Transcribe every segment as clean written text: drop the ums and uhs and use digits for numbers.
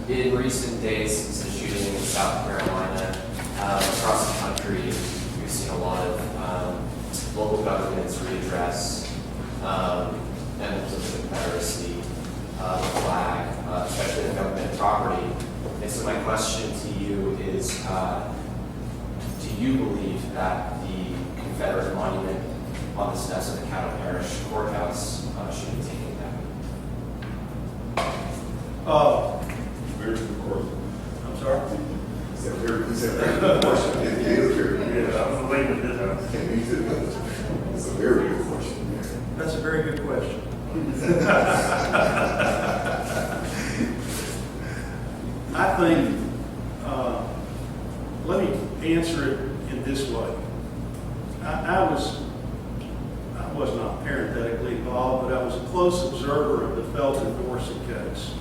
In recent days, since the shooting in South Carolina, across the country, we've seen a lot of local governments readdress emblems of the Confederacy, the flag, especially in government property. And so my question to you is, do you believe that the Confederate monument on the steps of the Caddo Parish Courthouse should be taken down? Very good question. I'm sorry? It's a very good question. Yeah, I'm waiting for this. It's a very good question. That's a very good question. I think, let me answer it in this way. I was not parenthetically involved, but I was a close observer of the Felton Dorsey case.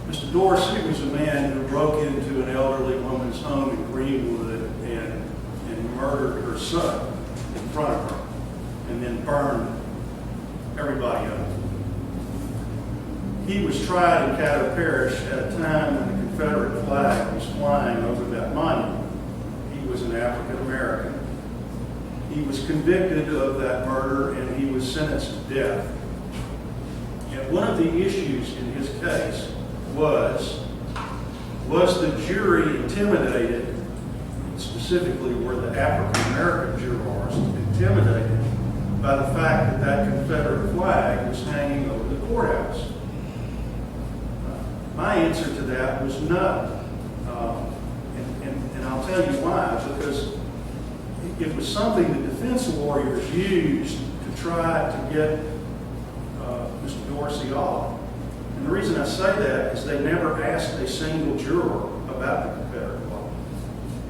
Mr. Dorsey was a man who broke into an elderly woman's home in Greenwood and murdered her son in front of her, and then burned everybody up. He was tried in Caddo Parish at a time when the Confederate flag was flying over that monument. He was an African American. He was convicted of that murder and he was sentenced to death. And one of the issues in his case was the jury intimidated, specifically were the African American jurors intimidated by the fact that that Confederate flag was hanging over the courthouse? My answer to that was no. And I'll tell you why, because it was something the defense lawyers used to try to get Mr. Dorsey off. And the reason I say that is they never asked a single juror about the Confederate flag.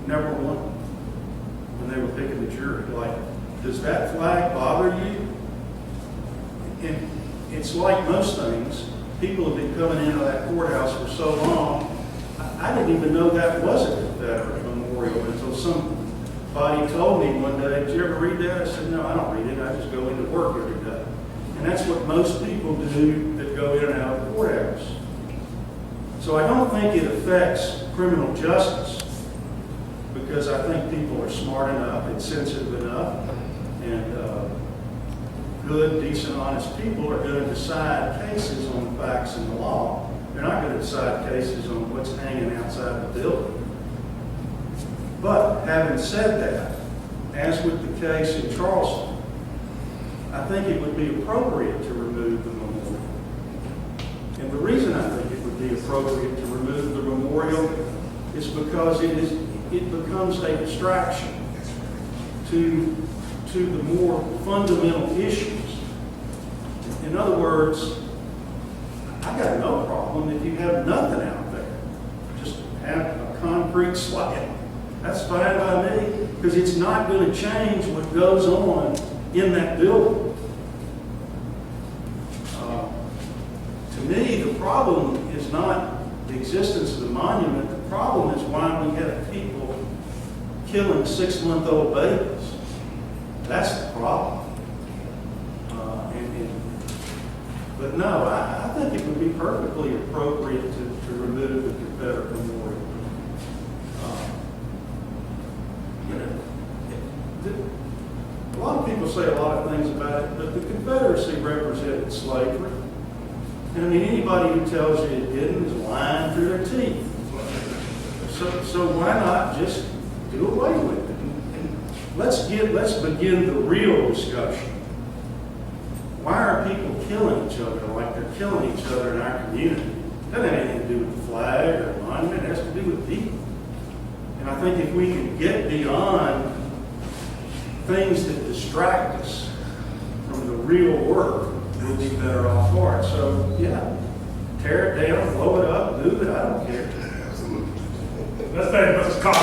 Never one. When they were picking the jury, like, does that flag bother you? And it's like most things. People have been coming into that courthouse for so long, I didn't even know that was a Confederate memorial until somebody told me one day, did you ever read that? I said, no, I don't read it. I just go into work every day. And that's what most people do that go in and out of the courthouse. So I don't think it affects criminal justice, because I think people are smart enough and sensitive enough, and good, decent, honest people are going to decide cases on the facts and the law. They're not going to decide cases on what's hanging outside the building. But having said that, as with the case in Charleston, I think it would be appropriate to remove the memorial. And the reason I think it would be appropriate to remove the memorial is because it becomes a distraction to the more fundamental issues. In other words, I got no problem if you have nothing out there. Just have a concrete slab. That's fine by me, because it's not going to change what goes on in that building. To me, the problem is not the existence of the monument. The problem is why we have people killing 6-month-old babies. That's the problem. But no, I think it would be perfectly appropriate to remove the Confederate memorial. A lot of people say a lot of things about it, but the Confederacy represented slavery. And I mean, anybody who tells you it didn't is lying through their teeth. So why not just do away with it? And let's begin the real discussion. Why are people killing each other like they're killing each other in our community? It doesn't have anything to do with the flag or the monument. It has to do with people. And I think if we can get beyond things that distract us from the real work, we'll be better off for it. So, yeah, tear it down, blow it up, move it, I don't care. Absolutely. Let's call it.